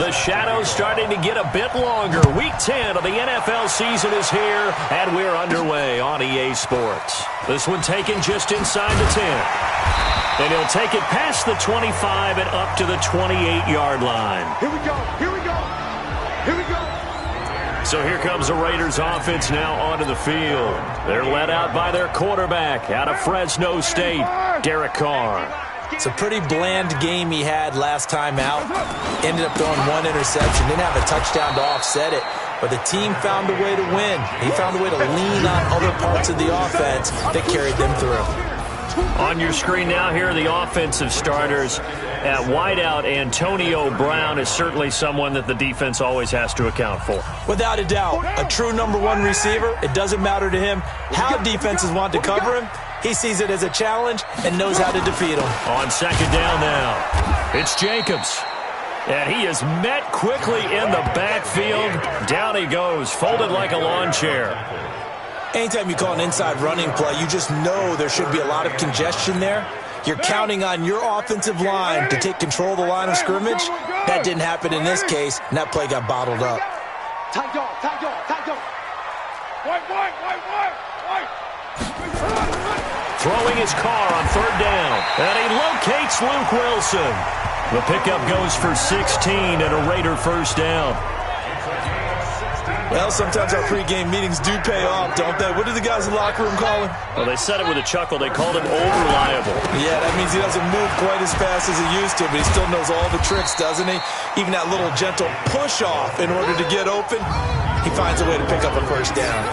The shadow's starting to get a bit longer. Week 10 of the NFL season is here, and we're underway on EA Sports. This one taken just inside the 10. And he'll take it past the 25 and up to the 28-yard line. Here we go, here we go, here we go. So here comes the Raiders offense now onto the field. They're led out by their quarterback out of Fresno State, Derek Carr. It's a pretty bland game he had last time out. Ended up throwing one interception. Didn't have a touchdown to offset it. But the team found a way to win. He found a way to lean on other parts of the offense that carried them through. On your screen now, here are the offensive starters. At wideout, Antonio Brown is certainly someone that the defense always has to account for. Without a doubt, a true number one receiver. It doesn't matter to him how defenses want to cover him. He sees it as a challenge and knows how to defeat him. On second down now, it's Jacobs. And he is met quickly in the backfield. Down he goes, folded like a lawn chair. Anytime you call an inside running play, you just know there should be a lot of congestion there. You're counting on your offensive line to take control of the line of scrimmage. That didn't happen in this case, and that play got bottled up. Tight dog, tight dog, tight dog. White. Throwing his car on third down, and he locates Luke Wilson. The pickup goes for 16 and a Raider first down. Well, sometimes our pregame meetings do pay off, don't they? What do the guys in the locker room call him? Well, they said it with a chuckle. They called him over-reliable. Yeah, that means he doesn't move quite as fast as he used to, but he still knows all the tricks, doesn't he? Even that little gentle push-off in order to get open, he finds a way to pick up a first down.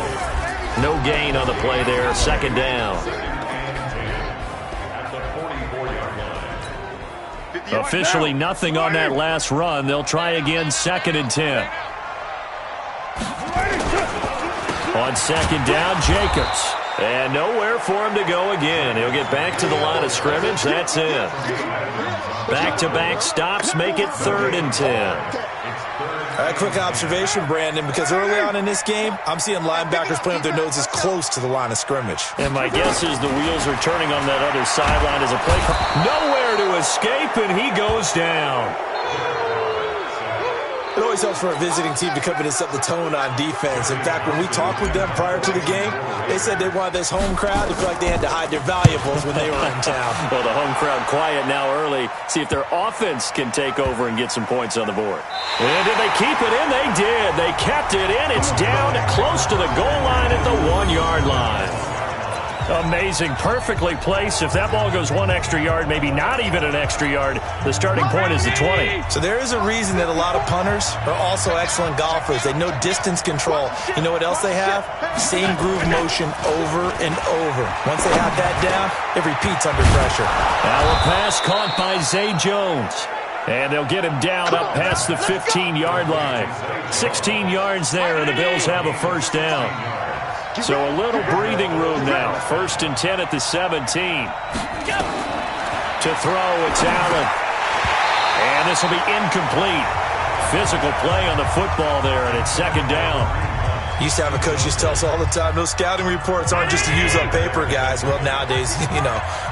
No gain on the play there. Second down. Officially nothing on that last run. They'll try again, second and 10. On second down, Jacobs. And nowhere for him to go again. He'll get back to the line of scrimmage. That's it. Back-to-back stops make it third and 10. All right, quick observation, Brandon, because early on in this game, I'm seeing linebackers playing with their noses close to the line of scrimmage. And my guess is the wheels are turning on that other sideline as a play. Nowhere to escape, and he goes down. It always helps for a visiting team to come in and set the tone on defense. In fact, when we talked with them prior to the game, they said they wanted this home crowd to feel like they had to hide their valuables when they were in town. Well, the home crowd quiet now early. See if their offense can take over and get some points on the board. And did they keep it in? They did. They kept it in. It's down close to the goal line at the 1-yard line. Amazing. Perfectly placed. If that ball goes one extra yard, maybe not even an extra yard, the starting point is the 20. So there is a reason that a lot of punters are also excellent golfers. They know distance control. You know what else they have? Same groove motion over and over. Once they have that down, it repeats under pressure. Now a pass caught by Zay Jones. And they'll get him down up past the 15-yard line. 16 yards there, and the Bills have a first down. So a little breathing room now. First and 10 at the 17. To throw, it's Allen. And this will be incomplete. Physical play on the football there, and it's second down. Used to have a coach used to tell us all the time, those scouting reports aren't just to use on paper, guys. Well, nowadays,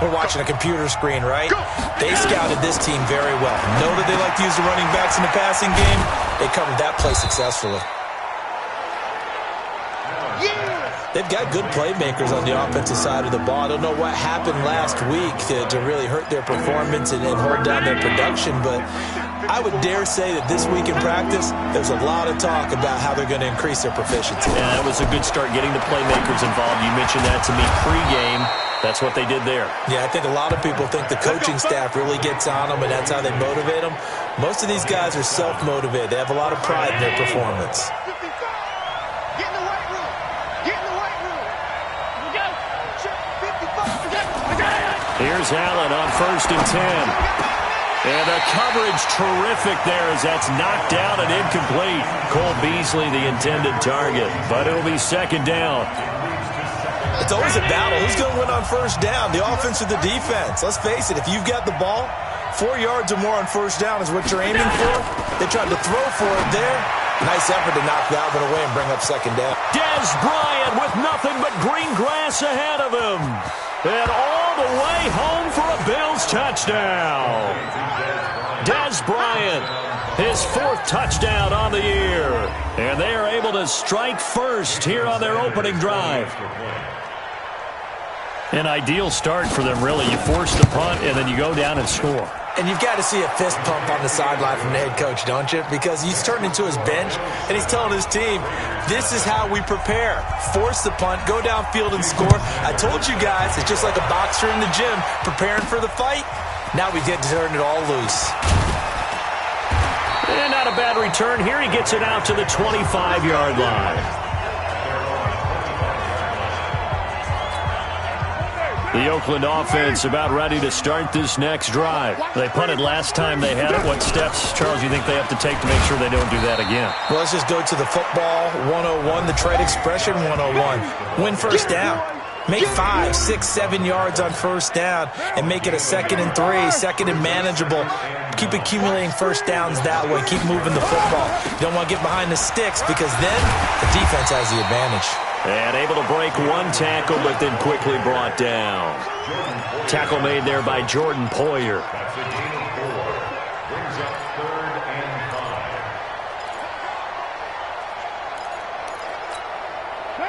we're watching a computer screen, right? They scouted this team very well. Know that they like to use the running backs in the passing game. They covered that play successfully. They've got good playmakers on the offensive side of the ball. I don't know what happened last week to really hurt their performance and hold down their production, but I would dare say that this week in practice, there's a lot of talk about how they're going to increase their proficiency. Yeah, that was a good start getting the playmakers involved. You mentioned that to me pregame. That's what they did there. Yeah, I think a lot of people think the coaching staff really gets on them, and that's how they motivate them. Most of these guys are self-motivated. They have a lot of pride in their performance. Here's Allen on first and 10. And the coverage terrific there as that's knocked down and incomplete. Cole Beasley, the intended target, but it'll be second down. It's always a battle. Who's going to win on first down, the offense or the defense? Let's face it, if you've got the ball, 4 yards or more on first down is what you're aiming for. They tried to throw for it there. Nice effort to knock that one away and bring up second down. Dez Bryant with nothing but green grass ahead of him. And all the way home for a Bills touchdown. Dez Dez Bryant, his 4th touchdown on the year. And they are able to strike first here on their opening drive. An ideal start for them, really. You force the punt, and then you go down and score. And you've got to see a fist pump on the sideline from the head coach, don't you? Because he's turned into his bench, and he's telling his team, this is how we prepare. Force the punt, go downfield and score. I told you guys, it's just like a boxer in the gym preparing for the fight. Now we get to turn it all loose. And not a bad return here. He gets it out to the 25-yard line. The Oakland offense about ready to start this next drive. They punted last time they had it. What steps, Charles, you think they have to take to make sure they don't do that again? Well, let's just go to the football 101, the trade expression 101. Win first down. Make 5, 6, 7 yards on first down and make it a 2nd and 3, 2nd and manageable. Keep accumulating first downs that way. Keep moving the football. You don't want to get behind the sticks because then the defense has the advantage. And able to break one tackle, but then quickly brought down. Tackle made there by Jordan Poyer.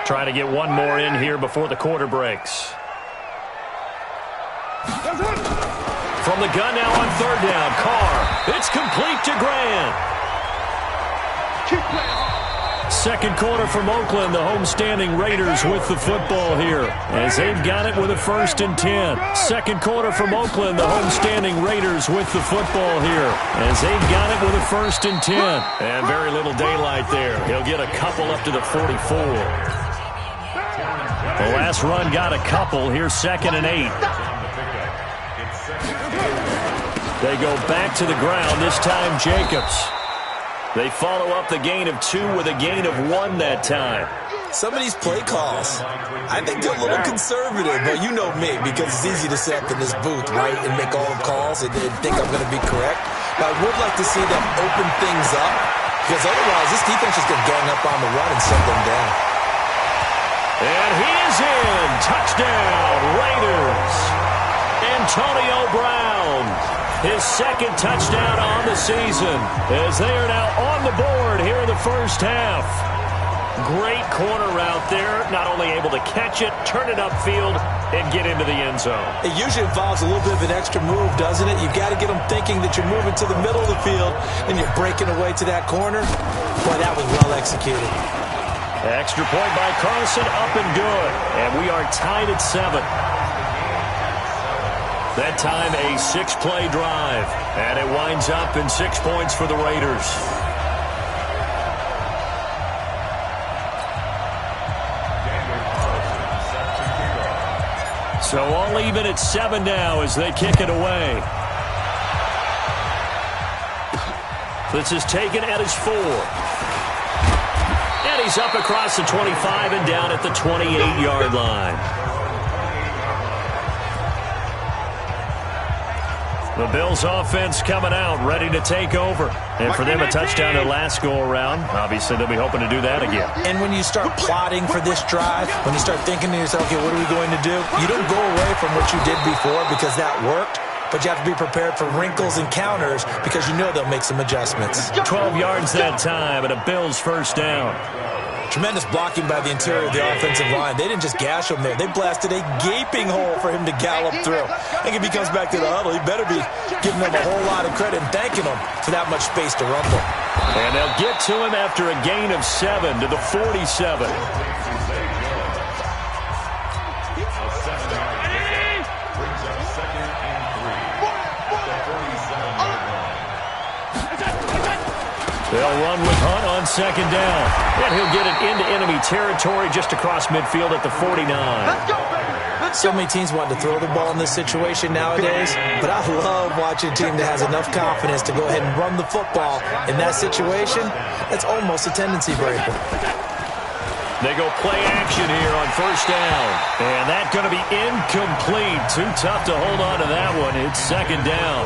Trying to get one more in here before the quarter breaks. From the gun now on 3rd down. Carr. It's complete to Grant. Second quarter from Oakland, the homestanding Raiders with the football here as they've got it with a 1st and 10. Second quarter from Oakland, the homestanding Raiders with the football here as they've got it with a 1st and 10. And very little daylight there. He'll get a couple up to the 44. The last run got a couple. Here's 2nd and 8. They go back to the ground, this time Jacobs. They follow up the gain of 2 with a gain of 1 that time. Some of these play calls, I think they're a little conservative, but you know me, because it's easy to sit up in this booth, right, and make all the calls and think I'm going to be correct. But I would like to see them open things up, because otherwise this defense is going to gang up on the run and set them down. And he is in. Touchdown, Raiders. Antonio Brown. His 2nd touchdown on the season as they are now on the board here in the first half. Great corner route there. Not only able to catch it, turn it upfield, and get into the end zone. It usually involves a little bit of an extra move, doesn't it? You've got to get them thinking that you're moving to the middle of the field and you're breaking away to that corner. Boy, that was well executed. Extra point by Carlson, up and good. And we are tied at 7. That time a 6-play drive, and it winds up in 6 points for the Raiders. So all even at 7 now as they kick it away. This is taken at his 4. And he's up across the 25 and down at the 28-yard line. The Bills offense coming out, ready to take over. And for them, a touchdown their last go-around. Obviously, they'll be hoping to do that again. And when you start plotting for this drive, when you start thinking to yourself, okay, what are we going to do? You don't go away from what you did before because that worked. But you have to be prepared for wrinkles and counters because you know they'll make some adjustments. 12 yards that time and a Bills first down. Tremendous blocking by the interior of the offensive line. They didn't just gash him there. They blasted a gaping hole for him to gallop through. I think if he comes back to the huddle, he better be giving them a whole lot of credit and thanking them for that much space to rumble. And they'll get to him after a gain of 7 to the 47. They'll run with Hunt on 2nd down. And he'll get it into enemy territory just across midfield at the 49. So many teams want to throw the ball in this situation nowadays, but I love watching a team that has enough confidence to go ahead and run the football. In that situation, that's almost a tendency breaker. They go play action here on first down. And that's going to be incomplete. Too tough to hold on to that one. It's 2nd down.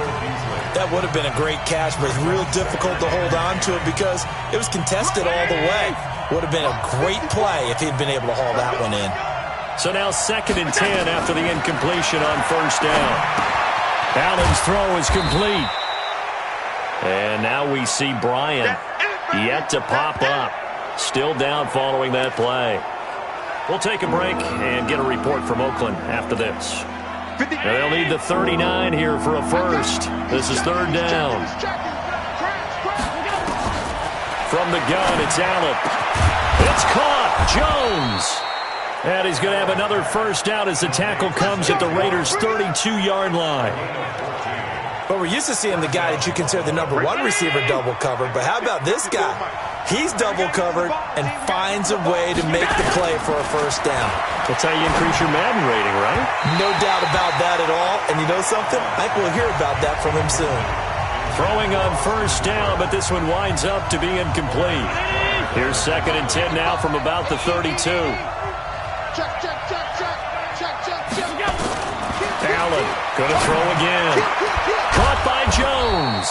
That would have been a great catch, but it's real difficult to hold on to it because it was contested all the way. Would have been a great play if he'd been able to haul that one in. So now 2nd and 10 after the incompletion on first down. Allen's throw is complete. And now we see Bryant yet to pop up. Still down following that play. We'll take a break and get a report from Oakland after this. Now they'll need the 39 here for a first. This is third down. From the gun, it's Allen. It's caught. Jones. And he's going to have another first down as the tackle comes at the Raiders' 32-yard line. But we're used to seeing the guy that you consider the number one receiver double covered. But how about this guy? He's double covered and finds a way to make the play for a first down. That's how you increase your Madden rating, right? No doubt about that at all. And you know something? I think we'll hear about that from him soon. Throwing on first down, but this one winds up to be incomplete. Here's 2nd and 10 now from about the 32. Allen going to throw again. Caught by Jones.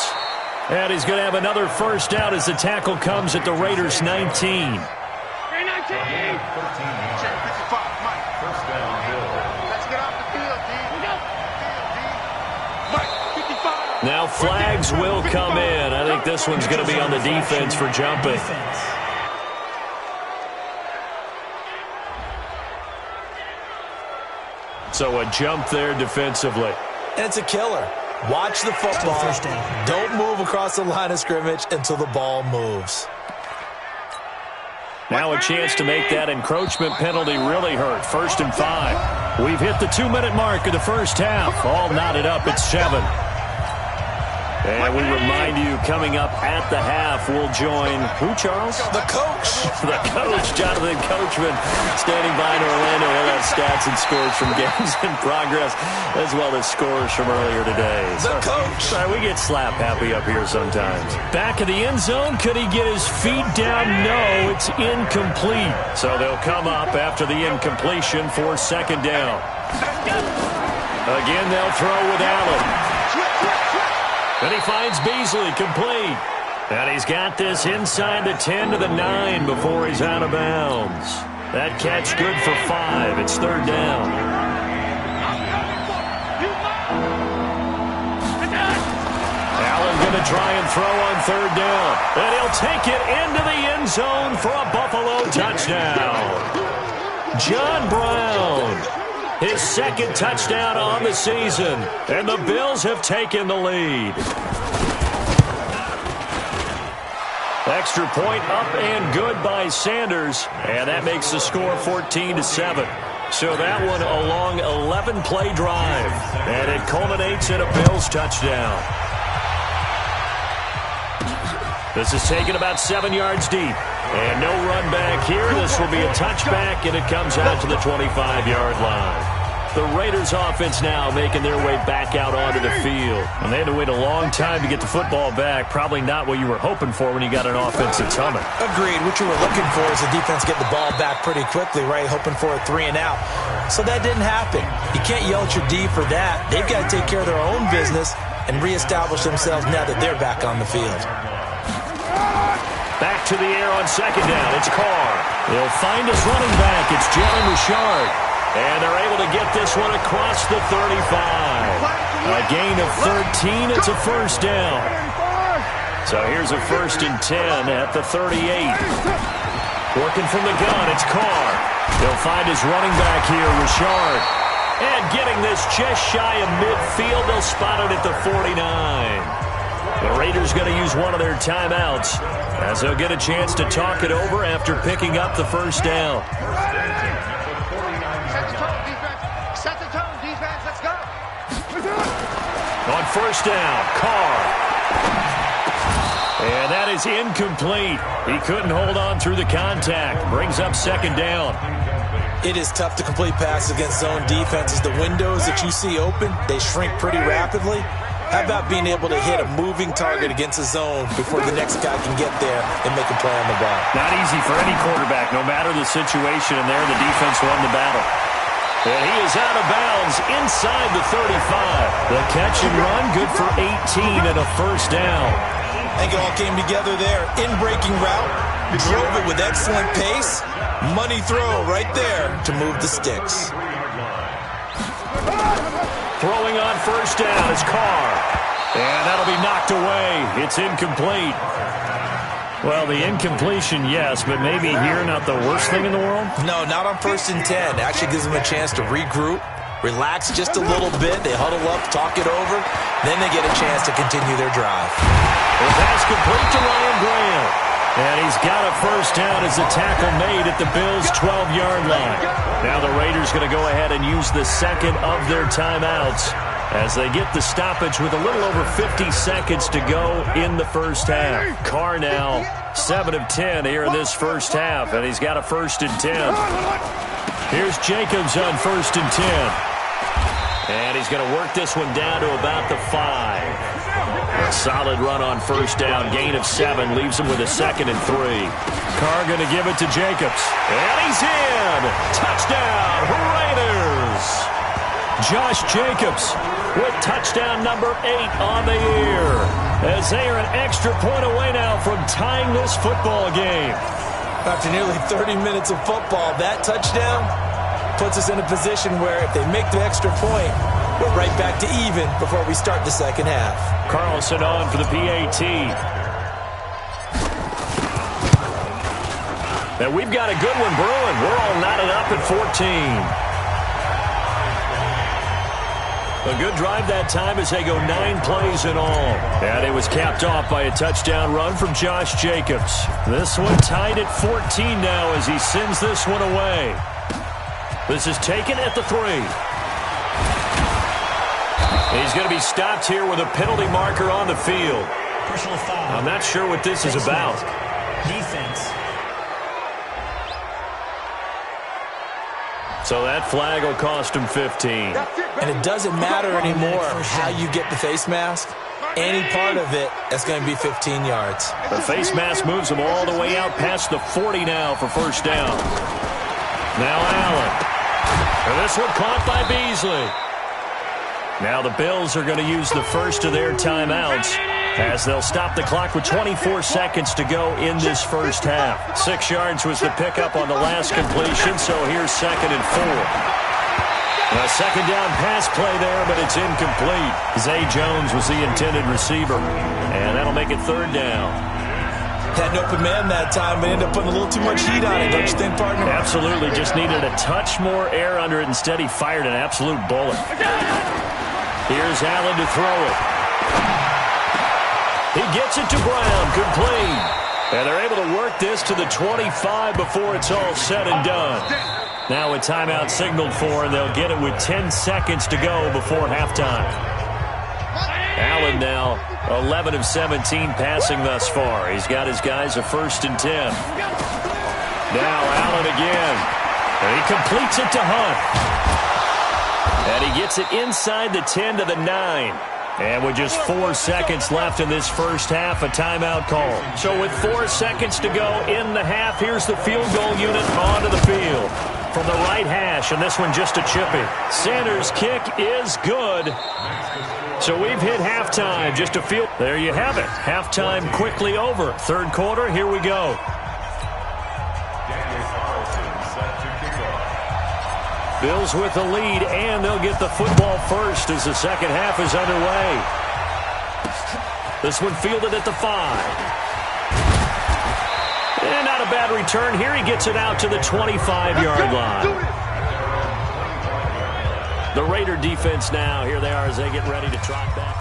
And he's going to have another first down as the tackle comes at the Raiders' 19. Now flags will come in. I think this one's going to be on the defense for jumping. So a jump there defensively. And it's a killer. Watch the football. Don't move across the line of scrimmage until the ball moves. Now a chance to make that encroachment penalty really hurt. 1st and 5. We've hit the 2-minute mark of the first half. All knotted up at 7. And we remind you, coming up at the half, we'll join who, Charles? The coach. The coach, Jonathan Coachman, standing by in Orlando. He'll have stats and scores from games in progress, as well as scores from earlier today. The coach. Sorry, we get slap happy up here sometimes. Back of the end zone. Could he get his feet down? No, it's incomplete. So they'll come up after the incompletion for 2nd down. Again, they'll throw with Allen. And he finds Beasley complete. And he's got this inside the 10 to the 9 before he's out of bounds. That catch good for 5. It's 3rd down. Allen going to try and throw on 3rd down. And he'll take it into the end zone for a Buffalo touchdown. John Brown. His 2nd touchdown on the season. And the Bills have taken the lead. Extra point up and good by Sanders. And that makes the score 14-7. So that one a long 11-play drive. And it culminates in a Bills touchdown. This is taken about 7 yards deep. And no run back here. This will be a touchback, and it comes out to the 25-yard line. The Raiders offense now making their way back out onto the field. And they had to wait a long time to get the football back. Probably not what you were hoping for when you got an offense that's humming. Agreed. What you were looking for is the defense get the ball back pretty quickly, right? Hoping for a 3 and out. So that didn't happen. You can't yell at your D for that. They've got to take care of their own business and reestablish themselves now that they're back on the field. Back to the air on 2nd down. It's Carr. He'll find his running back. It's Jalen Richard. And they're able to get this one across the 35. A gain of 13. It's a first down. So here's a 1st and 10 at the 38. Working from the gun, it's Carr. He'll find his running back here, Richard. And getting this just shy of midfield, they'll spot it at the 49. The Raiders going to use one of their timeouts as they'll get a chance to talk it over after picking up the first down. Set the tone, defense. Let's go. On first down, Carr. And that is incomplete. He couldn't hold on through the contact. Brings up 2nd down. It is tough to complete passes against zone defenses. The windows that you see open, they shrink pretty rapidly. How about being able to hit a moving target against a zone before the next guy can get there and make a play on the ball? Not easy for any quarterback, no matter the situation. And there, the defense won the battle. And he is out of bounds inside the 35. The catch and run, good for 18 and a first down. I think it all came together there. In-breaking route, drove it with excellent pace. Money throw right there to move the sticks. Throwing on first down is Carr. And that'll be knocked away. It's incomplete. Well, the incompletion, yes, but maybe here not the worst thing in the world? No, not on 1st and 10. Actually gives them a chance to regroup, relax just a little bit. They huddle up, talk it over. Then they get a chance to continue their drive. The pass complete to Ryan Graham. And he's got a first down as the tackle made at the Bills' 12-yard line. Now the Raiders going to go ahead and use the second of their timeouts as they get the stoppage with a little over 50 seconds to go in the first half. Carr now 7 of 10 here in this first half, and he's got a 1st and 10. Here's Jacobs on 1st and 10. And he's going to work this one down to about the 5. A solid run on 1st down, gain of 7, leaves him with a 2nd and 3. Carr going to give it to Jacobs. And he's in! Touchdown, Raiders! Josh Jacobs with touchdown number 8 on the year, as they are an extra point away now from tying this football game. After nearly 30 minutes of football, that touchdown puts us in a position where if they make the extra point, we're right back to even before we start the second half. Carlson on for the PAT. And we've got a good one brewing. We're all knotted up at 14. A good drive that time as they go 9 plays in all. And it was capped off by a touchdown run from Josh Jacobs. This one tied at 14 now as he sends this one away. This is taken at the 3. He's going to be stopped here with a penalty marker on the field. Personal foul. I'm not sure what this is about. Defense. So that flag will cost him 15. And it doesn't matter anymore how you get the face mask. Any part of it, that's going to be 15 yards. The face mask moves him all the way out past the 40 now for 1st down. Now Allen. And this one caught by Beasley. Now the Bills are going to use the first of their timeouts as they'll stop the clock with 24 seconds to go in this first half. 6 yards was the pickup on the last completion, so here's 2nd and 4. A 2nd down pass play there, but it's incomplete. Zay Jones was the intended receiver, and that'll make it 3rd down. Had an open man that time, but ended up putting a little too much heat on it, don't you think, partner? Absolutely. Just needed a touch more air under it. Instead, he fired an absolute bullet. Here's Allen to throw it. He gets it to Brown, complete. And they're able to work this to the 25 before it's all said and done. Now a timeout signaled for, and they'll get it with 10 seconds to go before halftime. Allen now 11 of 17 passing thus far. He's got his guys a 1st and 10. Now Allen again. And he completes it to Hunt. And he gets it inside the 10 to the 9. And with just 4 seconds left in this first half, a timeout call. So with 4 seconds to go in the half, here's the field goal unit onto the field. From the right hash, and this one just a chippy. Sanders' kick is good. So we've hit halftime. Just a field. There you have it. Halftime quickly over. 3rd quarter, here we go. Bills with the lead, and they'll get the football first as the second half is underway. This one fielded at the 5. And not a bad return here. He gets it out to the 25-yard line. The Raider defense now. Here they are as they get ready to trot back.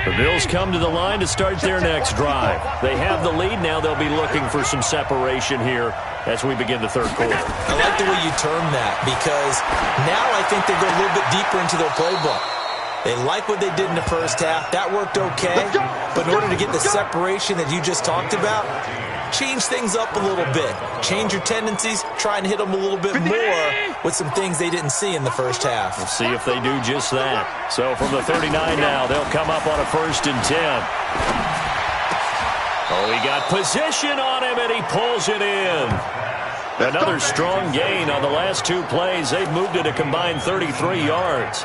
The Bills come to the line to start their next drive. They have the lead. Now they'll be looking for some separation here as we begin the 3rd quarter. I like the way you term that, because now I think they go a little bit deeper into their playbook. They like what they did in the first half. That worked okay. But in order to get the separation that you just talked about, change things up a little bit. Change your tendencies. Try and hit them a little bit more with some things they didn't see in the first half. We'll see if they do just that. So from the 39 now, they'll come up on a 1st and 10. Oh, he got position on him, and he pulls it in. Another strong gain on the last 2 plays. They've moved it a combined 33 yards.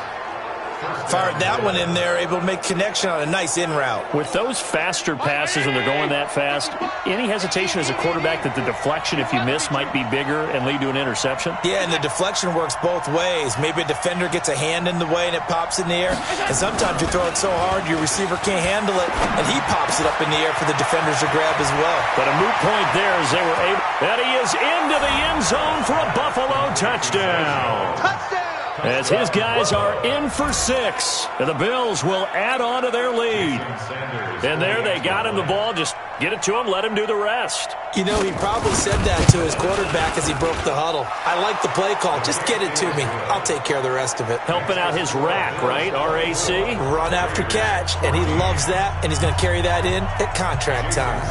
Fired that one in there, able to make connection on a nice in route. With those faster passes when they're going that fast, any hesitation as a quarterback that the deflection, if you miss, might be bigger and lead to an interception? Yeah, and the deflection works both ways. Maybe a defender gets a hand in the way and it pops in the air. And sometimes you throw it so hard your receiver can't handle it, and he pops it up in the air for the defenders to grab as well. But a moot point there as they were able. And he is into the end zone for a Buffalo touchdown. As his guys are in for 6. And the Bills will add on to their lead. And there they got him the ball. Just get it to him, let him do the rest. You know, he probably said that to his quarterback as he broke the huddle. I like the play call. Just get it to me. I'll take care of the rest of it. Helping out his rack, right? R-A-C? Run after catch. And he loves that, and he's going to carry that in at contract time.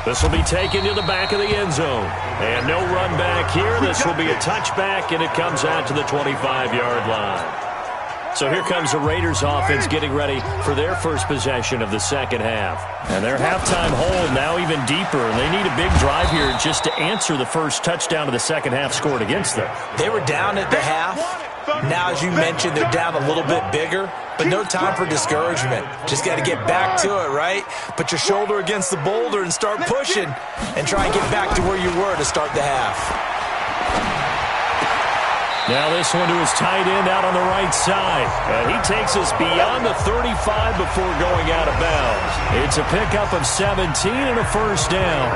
This will be taken to the back of the end zone. And no run back here. This will be a touchback, and it comes out to the 25-yard line. So here comes the Raiders offense getting ready for their first possession of the second half. And their halftime hold now even deeper. And they need a big drive here just to answer the first touchdown of the second half scored against them. They were down at the half. Now, as you mentioned, they're down a little bit bigger, but no time for discouragement. Just got to get back to it, right? Put your shoulder against the boulder and start pushing and try and get back to where you were to start the half. Now this one to his tight end out on the right side. And he takes us beyond the 35 before going out of bounds. It's a pickup of 17 and a first down.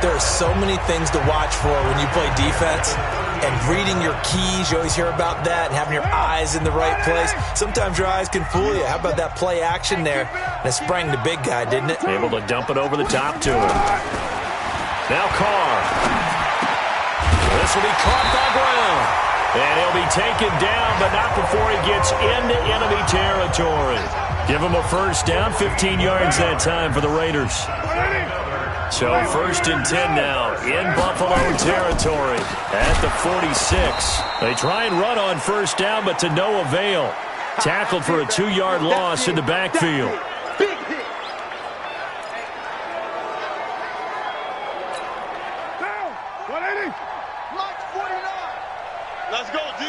There are so many things to watch for when you play defense. And reading your keys, you always hear about that, and having your eyes in the right place. Sometimes your eyes can fool you. How about that play action there? And it sprang the big guy, didn't it? Able to dump it over the top to him. Now Carr. This will be caught by Brown. And he'll be taken down, but not before he gets into enemy territory. Give him a first down, 15 yards that time for the Raiders. So first and 10 now in Buffalo territory at the 46. They try and run on first down, but to no avail. Tackled for a 2-yard loss in the backfield. Let's go, D.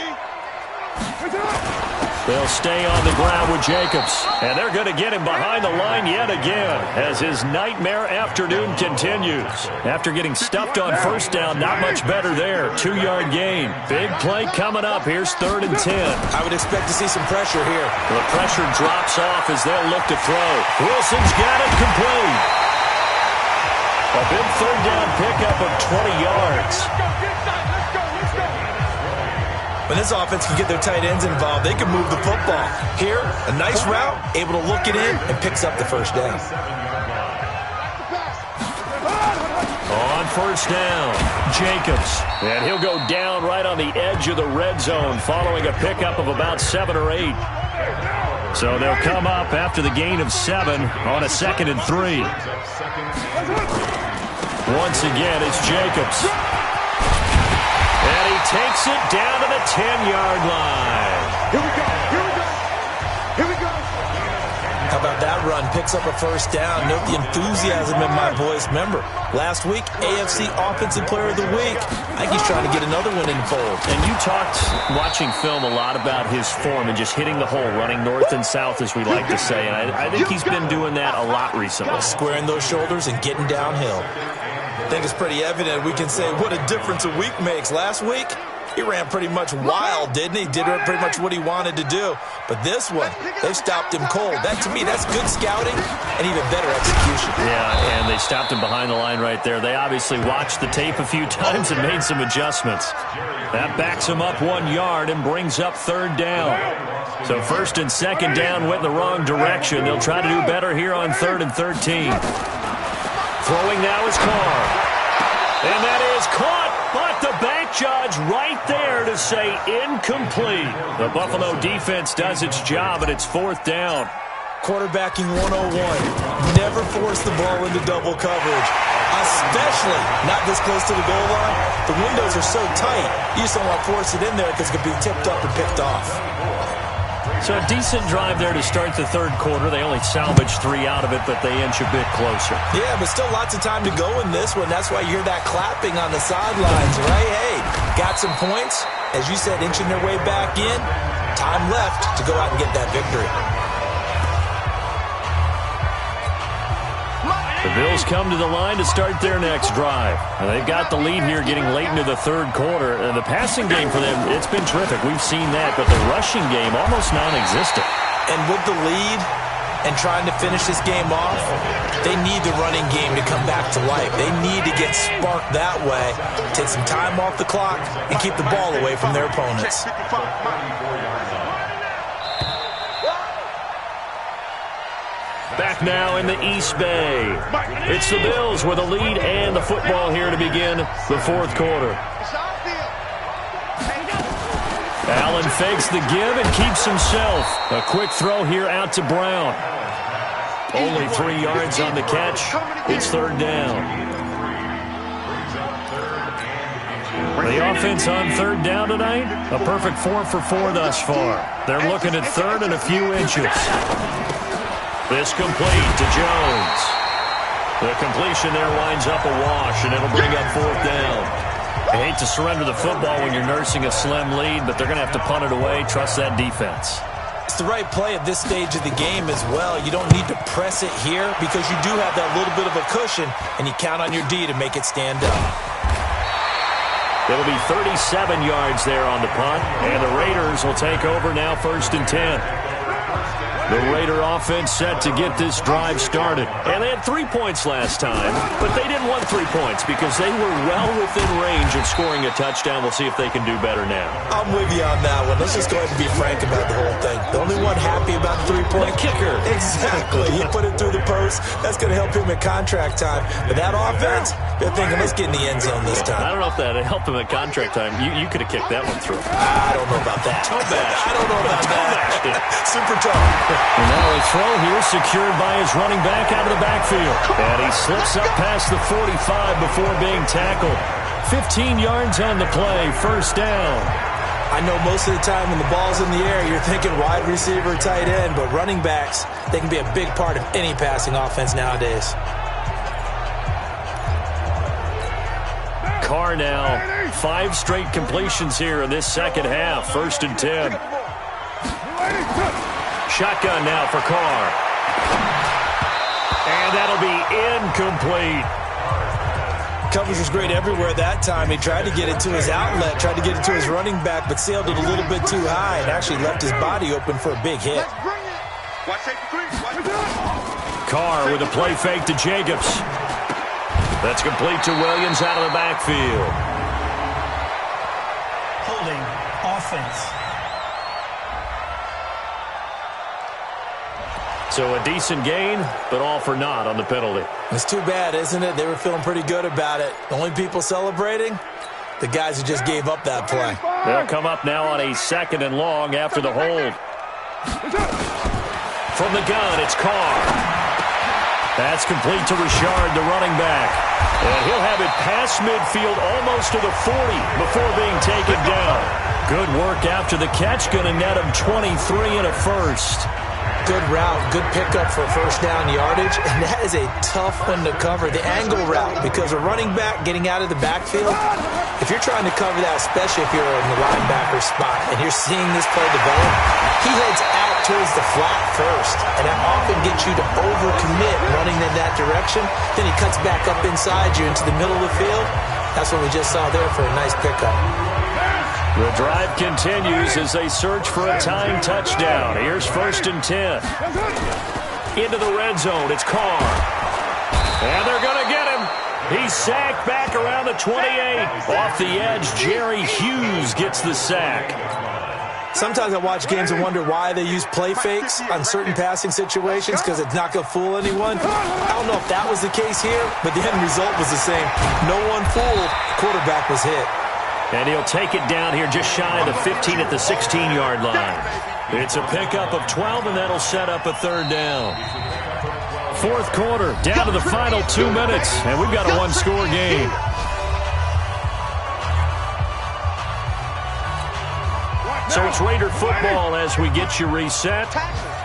They'll stay on the ground with Jacobs. And they're going to get him behind the line yet again as his nightmare afternoon continues. After getting stuffed on first down, not much better there. 2-yard gain. Big play coming up. Here's 3rd and 10. I would expect to see some pressure here. The pressure drops off as they'll look to throw. Wilson's got it complete. A big 3rd down pickup of 20 yards. When this offense can get their tight ends involved, they can move the football. Here, a nice route, able to look it in, and picks up the first down. On first down, Jacobs. And he'll go down right on the edge of the red zone following a pickup of about 7 or 8. So they'll come up after the gain of 7 on a 2nd and 3. Once again, it's Jacobs. And he takes it down to the 10-yard line. Here we go. Here we go. Here we go. How about that run? Picks up a first down. Note the enthusiasm in my voice. Remember, last week, AFC Offensive Player of the Week. I think he's trying to get another one in the fold. And you talked, watching film, a lot about his form and just hitting the hole, running north and south, as we like to say. And I think he's been doing that a lot recently. Squaring those shoulders and getting downhill. I think it's pretty evident we can say what a difference a week makes. Last week, he ran pretty much wild, didn't he? Did pretty much what he wanted to do. But this one, they've stopped him cold. That, to me, that's good scouting and even better execution. Yeah, and they stopped him behind the line right there. They obviously watched the tape a few times and made some adjustments. That backs him up 1 yard and brings up 3rd down. So 1st and 2nd down went in the wrong direction. They'll try to do better here on 3rd and 13. Throwing now is Carr. And that is caught, but the back judge right there to say incomplete. The Buffalo defense does its job, and it's 4th down. Quarterbacking 101. Never force the ball into double coverage, especially not this close to the goal line. The windows are so tight, you just don't want to force it in there because it could be tipped up and picked off. So a decent drive there to start the 3rd quarter. They only salvaged 3 out of it, but they inch a bit closer. Yeah, but still lots of time to go in this one. That's why you hear that clapping on the sidelines, right? Hey, got some points, as you said, inching their way back in. Time left to go out and get that victory. The Bills come to the line to start their next drive. And they've got the lead here getting late into the third quarter. And the passing game for them, it's been terrific. We've seen that. But the rushing game, almost non-existent. And with the lead and trying to finish this game off, they need the running game to come back to life. They need to get sparked that way, take some time off the clock, and keep the ball away from their opponents. Back now in the East Bay. It's the Bills with a lead and the football here to begin the fourth quarter. Allen fakes the give and keeps himself. A quick throw here out to Brown. Only 3 yards on the catch. It's third down. The offense on third down tonight, a perfect 4 for 4 thus far. They're looking at third and a few inches. This complete to Jones. The completion there winds up a wash, and it'll bring up fourth down. I hate to surrender the football when you're nursing a slim lead, but they're going to have to punt it away. Trust that defense. It's the right play at this stage of the game as well. You don't need to press it here because you do have that little bit of a cushion, and you count on your D to make it stand up. It'll be 37 yards there on the punt, and the Raiders will take over now, 1st and 10. The Raider offense set to get this drive started. And they had 3 points last time, but they didn't want 3 points because they were well within range of scoring a touchdown. We'll see if they can do better now. I'm with you on that one. Let's just go ahead and be frank about the whole thing. The only one happy about the 3-point kicker. Exactly. He put it through the post. That's going to help him at contract time. But that offense, they're thinking, let's get in the end zone this time. I don't know if that helped him at contract time. You could have kicked that one through. I don't know about that. Toe bash. I don't know about that. Super tough. And now a throw here secured by his running back out of the backfield. And he slips up past the 45 before being tackled. 15 yards on the play, first down. I know most of the time when the ball's in the air, you're thinking wide receiver, tight end, but running backs, they can be a big part of any passing offense nowadays. Carr now, 5 straight completions here in this second half, 1st and 10. Shotgun now for Carr. And that'll be incomplete. Coverage was great everywhere that time. He tried to get it to his outlet, tried to get it to his running back, but sailed it a little bit too high and actually left his body open for a big hit. Carr with a play fake to Jacobs. That's complete to Williams out of the backfield. Holding offense. So a decent gain, but all for naught on the penalty. It's too bad, isn't it? They were feeling pretty good about it. The only people celebrating, the guys who just gave up that play. They'll come up now on a 2nd and long after the hold. From the gun, it's Carr. That's complete to Richard, the running back. And he'll have it past midfield almost to the 40 before being taken down. Good work after the catch, going to net him 23 and a first. Good route, good pickup for first down yardage, and that is a tough one to cover, the angle route, because a running back getting out of the backfield, if you're trying to cover that, especially if you're in the linebacker spot, and you're seeing this play develop, he heads out towards the flat first, and that often gets you to overcommit running in that direction, then he cuts back up inside you into the middle of the field. That's what we just saw there for a nice pickup. The drive continues as they search for a tying touchdown. Here's 1st and 10. Into the red zone, it's Carr. And they're going to get him. He's sacked back around the 28. Off the edge, Jerry Hughes gets the sack. Sometimes I watch games and wonder why they use play fakes on certain passing situations because it's not going to fool anyone. I don't know if that was the case here, but the end result was the same. No one fooled. Quarterback was hit. And he'll take it down here just shy of the 15 at the 16-yard line. It's a pickup of 12, and that'll set up a third down. Fourth quarter, down to the final 2 minutes, and we've got a one-score game. So it's Raider football as we get you reset.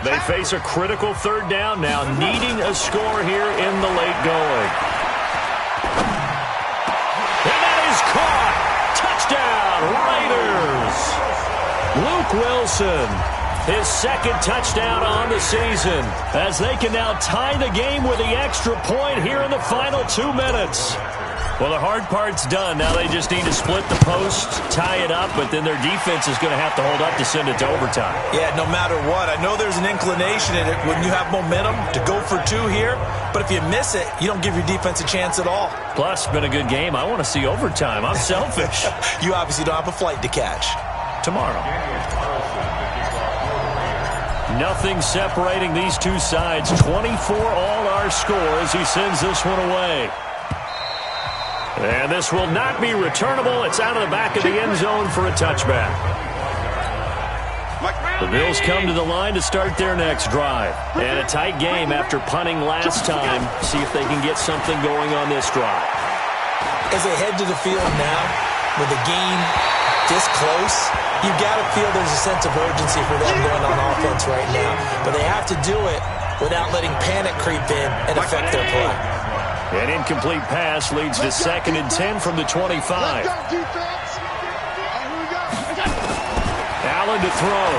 They face a critical third down now, needing a score here in the late going. And that is caught. Touchdown, Raiders. Luke Wilson, his second touchdown on the season, as they can now tie the game with the extra point here in the final 2 minutes. Well, the hard part's done. Now they just need to split the post, tie it up, but then their defense is going to have to hold up to send it to overtime. Yeah, no matter what. I know there's an inclination in it when you have momentum to go for 2 here, but if you miss it, you don't give your defense a chance at all. Plus, been a good game. I want to see overtime. I'm selfish. You obviously don't have a flight to catch. Tomorrow. Nothing separating these two sides. 24 all our score as he sends this one away. And this will not be returnable. It's out of the back of the end zone for a touchback. The Bills come to the line to start their next drive. And a tight game after punting last time. See if they can get something going on this drive. As they head to the field now, with the game this close, you've got to feel there's a sense of urgency for them going on offense right now. But they have to do it without letting panic creep in and affect their play. An incomplete pass leads to 2nd and 10 from the 25. Allen to throw.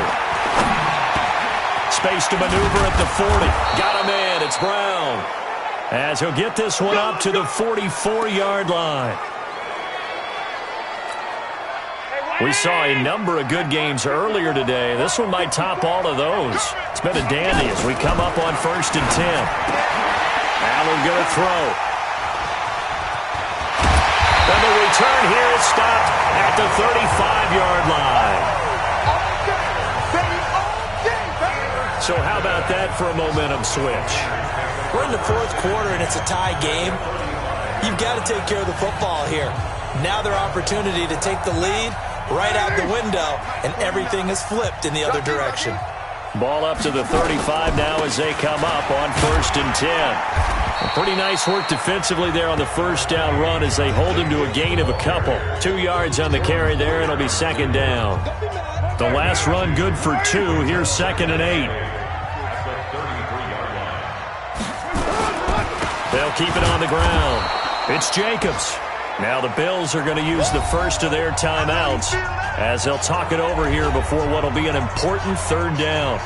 Space to maneuver at the 40. Got him in. It's Brown. As he'll get this one up to the 44-yard line. We saw a number of good games earlier today. This one might top all of those. It's been a dandy as we come up on 1st and 10. Allen going to throw. And the return here is stopped at the 35-yard line. So how about that for a momentum switch? We're in the 4th quarter and it's a tie game. You've got to take care of the football here. Now their opportunity to take the lead right out the window, and everything is flipped in the other direction. Ball up to the 35 now as they come up on 1st and 10. Pretty nice work defensively there on the first down run as they hold him to a gain of a couple. 2 yards on the carry there, and it'll be 2nd down. The last run good for 2. Here's 2nd and 8. They'll keep it on the ground. It's Jacobs. Now the Bills are going to use the first of their timeouts as they'll talk it over here before what will be an important 3rd down.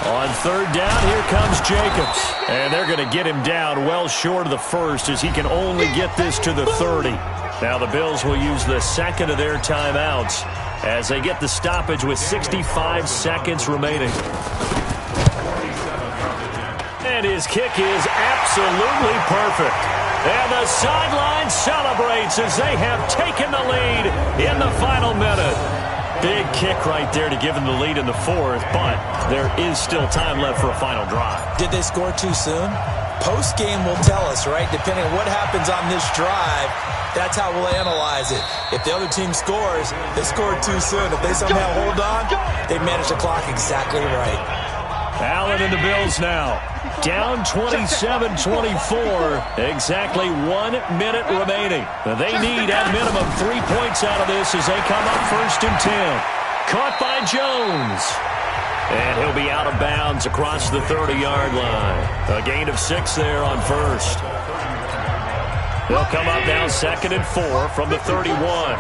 On 3rd down, here comes Jacobs. And they're going to get him down well short of the 1st as he can only get this to the 30. Now the Bills will use the 2nd of their timeouts as they get the stoppage with 65 seconds remaining. And his kick is absolutely perfect. And the sideline celebrates as they have taken the lead in the final minute. Big kick right there to give them the lead in the 4th, but there is still time left for a final drive. Did they score too soon? Post-game will tell us, right? Depending on what happens on this drive, that's how we'll analyze it. If the other team scores, they scored too soon. If they somehow hold on, they manage the clock exactly right. Allen and the Bills now. Down 27-24. Exactly 1 minute remaining. They need at minimum 3 points out of this as they come up 1st and 10. Caught by Jones. And he'll be out of bounds across the 30-yard line. A gain of 6 there on 1st. They'll come up now 2nd and 4 from the 31.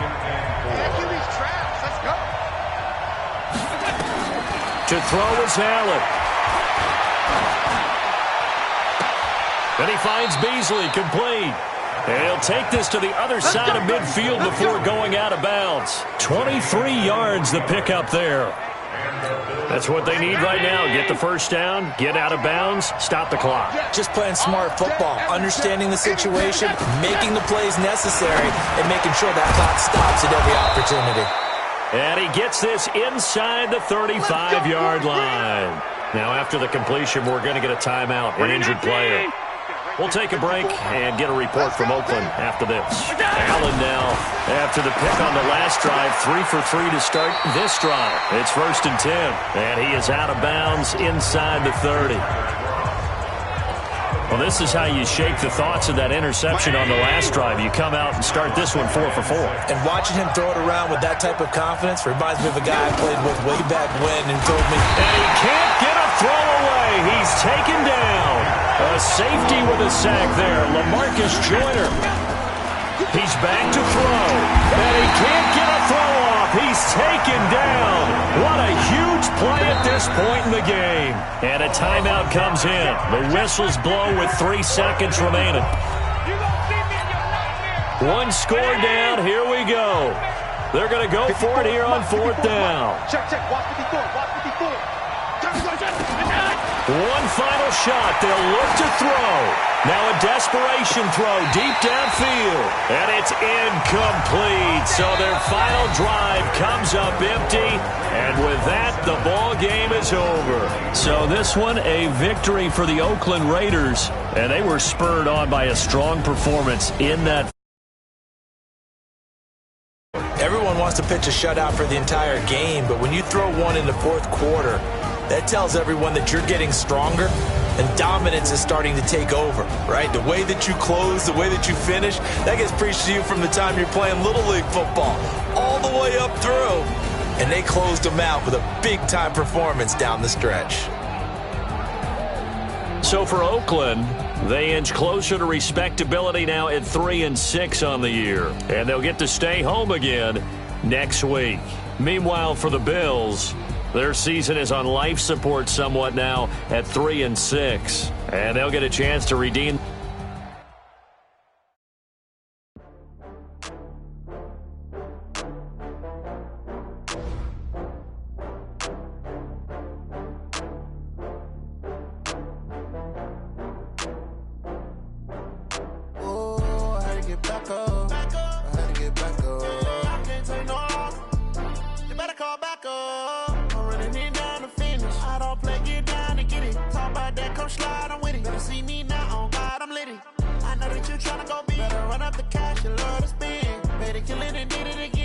To throw is Allen. And he finds Beasley complete. And he'll take this to the other side of midfield before going out of bounds. 23 yards the pickup there. That's what they need right now. Get the first down, get out of bounds, stop the clock. Just playing smart football, understanding the situation, making the plays necessary, and making sure that clock stops at every opportunity. And he gets this inside the 35-yard line. Now, after the completion, we're going to get a timeout, an injured player. We'll take a break and get a report from Oakland after this. Allen now, after the pick on the last drive, 3 for 3 to start this drive. It's 1st and 10, and he is out of bounds inside the 30. Well, this is how you shake the thoughts of that interception on the last drive. You come out and start this one 4 for 4. And watching him throw it around with that type of confidence reminds me of a guy I played with way back when and told me. And he can't get a throw away. He's taken down. A safety with a sack there. LaMarcus Joyner. He's back to throw. And he can't get a throw off. He's taken down. What a huge play at this point in the game. And a timeout comes in. The whistles blow with 3 seconds remaining. One score down. Here we go. They're going to go for it here on 4th down. Check. Watch 54. Watch 54. One final shot. They'll look to throw. Now a desperation throw deep downfield. And it's incomplete. So their final drive comes up empty. And with that, the ball game is over. So this one, a victory for the Oakland Raiders. And they were spurred on by a strong performance in that. Everyone wants to pitch a shutout for the entire game, but when you throw one in the 4th quarter, that tells everyone that you're getting stronger and dominance is starting to take over, right? The way that you close, the way that you finish, that gets preached to you from the time you're playing Little League football all the way up through. And they closed them out with a big-time performance down the stretch. So for Oakland, they inch closer to respectability now at 3-6 on the year. And they'll get to stay home again next week. Meanwhile, for the Bills, their season is on life support somewhat now at 3-6. And they'll get a chance to redeem. Tryna go be better, run up the cash, you love to spin. Better kill it and did it again.